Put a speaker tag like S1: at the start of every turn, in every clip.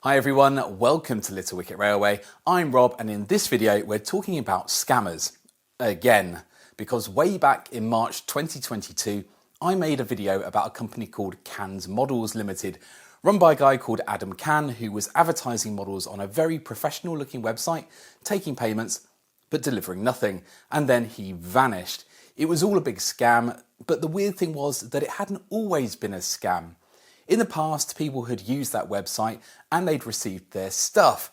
S1: Hi everyone, welcome to Little Wicket Railway. I'm Rob, and in this video we're talking about scammers. Again, because way back in March 2022, I made a video about a company called Cannes Models Limited, run by a guy called Adam Cannes, who was advertising models on a very professional looking website, taking payments, but delivering nothing. And then he vanished. It was all a big scam, but the weird thing was that it hadn't always been a scam. In the past, people had used that website and they'd received their stuff.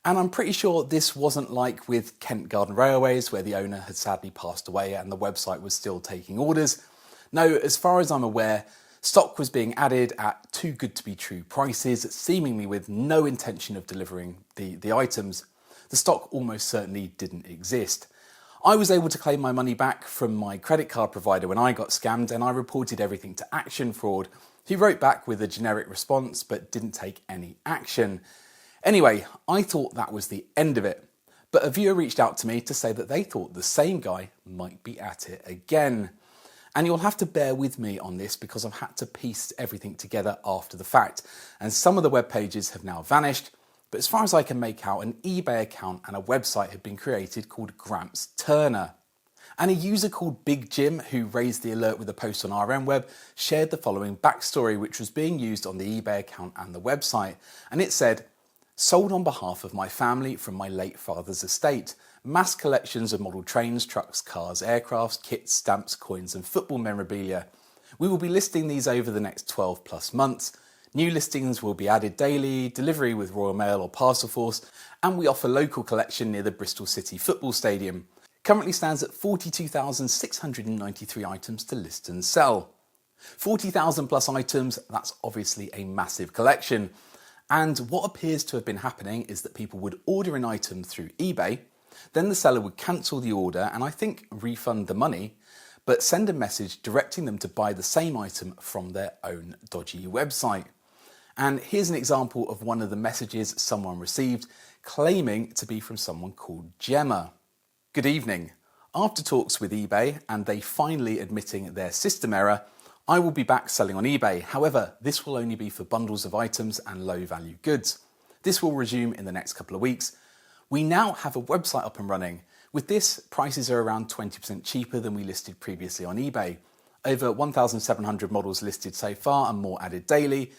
S1: And I'm pretty sure this wasn't like with Kent Garden Railways, where the owner had sadly passed away and the website was still taking orders. No, as far as I'm aware, stock was being added at too good to be true prices, seemingly with no intention of delivering the items. The stock almost certainly didn't exist. I was able to claim my money back from my credit card provider when I got scammed, and I reported everything to Action Fraud. He wrote back with a generic response but didn't take any action. Anyway, I thought that was the end of it, but a viewer reached out to me to say that they thought the same guy might be at it again. And you'll have to bear with me on this because I've had to piece everything together after the fact, and some of the web pages have now vanished, but as far as I can make out, an eBay account and a website had been created called Gramps Turner. And a user called Big Jim, who raised the alert with a post on RMWeb, shared the following backstory, which was being used on the eBay account and the website. And it said, "Sold on behalf of my family from my late father's estate. Mass collections of model trains, trucks, cars, aircrafts, kits, stamps, coins and football memorabilia. We will be listing these over the next 12 plus months. New listings will be added daily, delivery with Royal Mail or Parcel Force, and we offer local collection near the Bristol City Football Stadium. Currently stands at 42,693 items to list and sell." 40,000 plus items, that's obviously a massive collection. And what appears to have been happening is that people would order an item through eBay, then the seller would cancel the order and I think refund the money, but send a message directing them to buy the same item from their own dodgy website. And here's an example of one of the messages someone received, claiming to be from someone called Gemma. "Good evening. After talks with eBay and they finally admitting their system error, I will be back selling on eBay. However, this will only be for bundles of items and low value goods. This will resume in the next couple of weeks. We now have a website up and running. With this, prices are around 20% cheaper than we listed previously on eBay. Over 1,700 models listed so far and more added daily.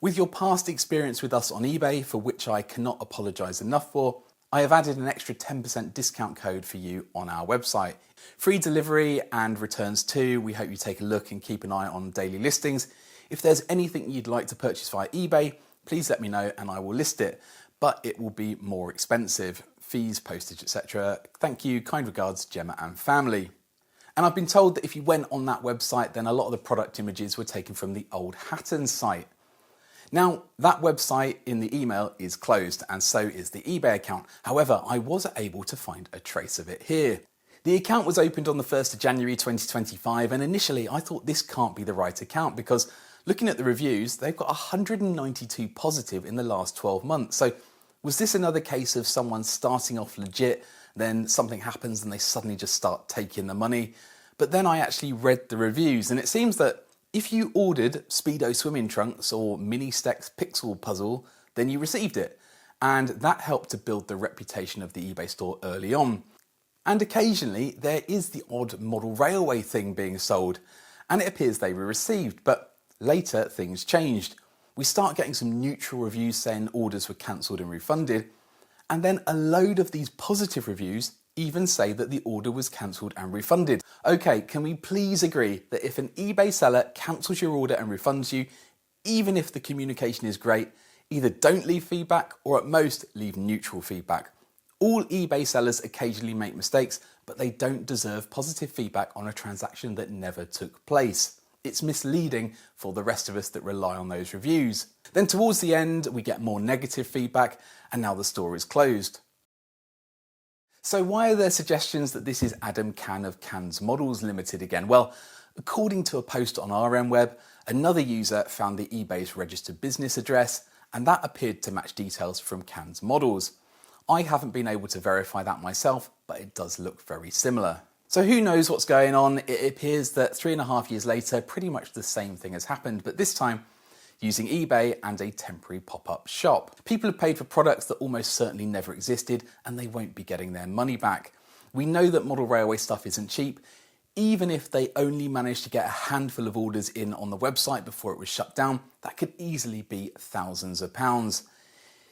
S1: With your past experience with us on eBay, for which I cannot apologise enough for, I have added an extra 10% discount code for you on our website. Free delivery and returns too. We hope you take a look and keep an eye on daily listings. If there's anything you'd like to purchase via eBay, please let me know and I will list it, but it will be more expensive. Fees, postage, etc. Thank you, kind regards, Gemma and family." And I've been told that if you went on that website, then a lot of the product images were taken from the old Hatton site. Now, that website in the email is closed and so is the eBay account. However, I was able to find a trace of it here. The account was opened on the 1st of January 2025 and initially I thought this can't be the right account because looking at the reviews, they've got 192 positive in the last 12 months. So was this another case of someone starting off legit, then something happens and they suddenly just start taking the money? But then I actually read the reviews and it seems that if you ordered Speedo swimming trunks or Mini Stex Pixel puzzle, then you received it. And that helped to build the reputation of the eBay store early on. And occasionally there is the odd model railway thing being sold, and it appears they were received, but later things changed. We start getting some neutral reviews saying orders were cancelled and refunded, and then a load of these positive reviews even say that the order was cancelled and refunded. Okay, can we please agree that if an eBay seller cancels your order and refunds you, even if the communication is great, either don't leave feedback or at most leave neutral feedback. All eBay sellers occasionally make mistakes, but they don't deserve positive feedback on a transaction that never took place. It's misleading for the rest of us that rely on those reviews. Then towards the end, we get more negative feedback and now the store is closed. So why are there suggestions that this is Adam Cannes of Cannes Models Limited again? Well, according to a post on RMWeb, another user found the eBay's registered business address and that appeared to match details from Cannes Models. I haven't been able to verify that myself, but it does look very similar. So who knows what's going on? It appears that 3.5 years later, pretty much the same thing has happened, but this time using eBay and a temporary pop-up shop. People have paid for products that almost certainly never existed and they won't be getting their money back. We know that model railway stuff isn't cheap, even if they only managed to get a handful of orders in on the website before it was shut down. That could easily be thousands of pounds.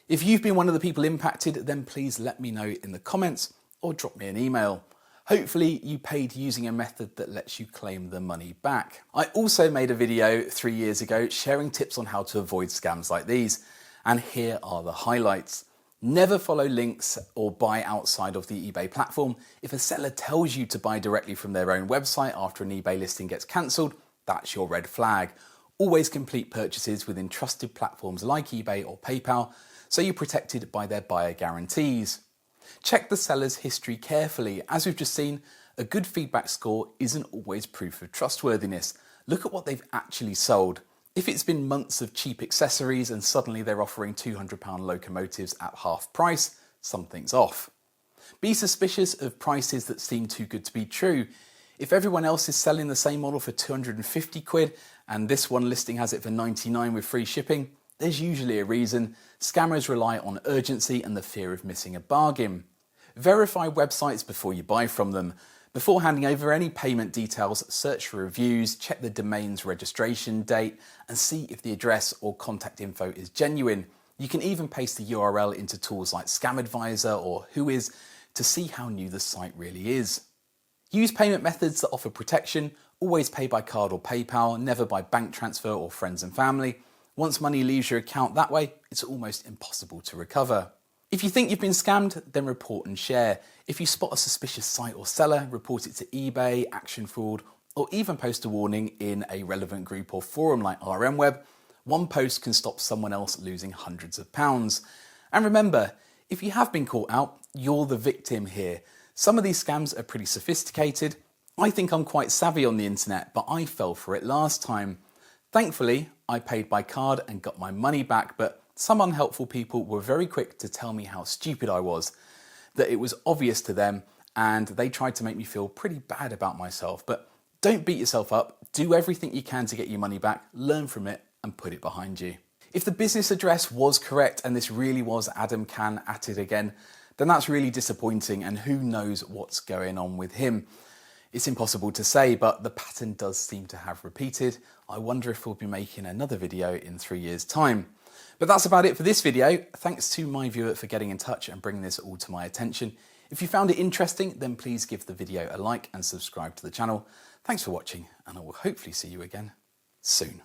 S1: If you've been one of the people impacted, then please let me know in the comments or drop me an email. Hopefully you paid using a method that lets you claim the money back. I also made a video 3 years ago sharing tips on how to avoid scams like these, and here are the highlights. Never follow links or buy outside of the eBay platform. If a seller tells you to buy directly from their own website after an eBay listing gets cancelled, that's your red flag. Always complete purchases within trusted platforms like eBay or PayPal, so you're protected by their buyer guarantees. Check the seller's history carefully. As we've just seen, a good feedback score isn't always proof of trustworthiness. Look at what they've actually sold. If it's been months of cheap accessories and suddenly they're offering £200 locomotives at half price, something's off. Be suspicious of prices that seem too good to be true. If everyone else is selling the same model for 250 quid and this one listing has it for 99 with free shipping, there's usually a reason. Scammers rely on urgency and the fear of missing a bargain. Verify websites before you buy from them. Before handing over any payment details, search for reviews, check the domain's registration date, and see if the address or contact info is genuine. You can even paste the URL into tools like Scam Advisor or Whois to see how new the site really is. Use payment methods that offer protection. Always pay by card or PayPal, never by bank transfer or friends and family. Once money leaves your account that way, it's almost impossible to recover. If you think you've been scammed, then report and share. If you spot a suspicious site or seller, report it to eBay, Action Fraud, or even post a warning in a relevant group or forum like RMWeb. One post can stop someone else losing hundreds of pounds. And remember, if you have been caught out, you're the victim here. Some of these scams are pretty sophisticated. I think I'm quite savvy on the internet, but I fell for it last time. Thankfully, I paid by card and got my money back, but some unhelpful people were very quick to tell me how stupid I was, that it was obvious to them, and they tried to make me feel pretty bad about myself. But don't beat yourself up, do everything you can to get your money back, learn from it and put it behind you. If the business address was correct and this really was Adam Can at it again, then that's really disappointing, and who knows what's going on with him. It's impossible to say, but the pattern does seem to have repeated. I wonder if we'll be making another video in 3 years' time. But that's about it for this video. Thanks to my viewer for getting in touch and bringing this all to my attention. If you found it interesting, then please give the video a like and subscribe to the channel. Thanks for watching, and I will hopefully see you again soon.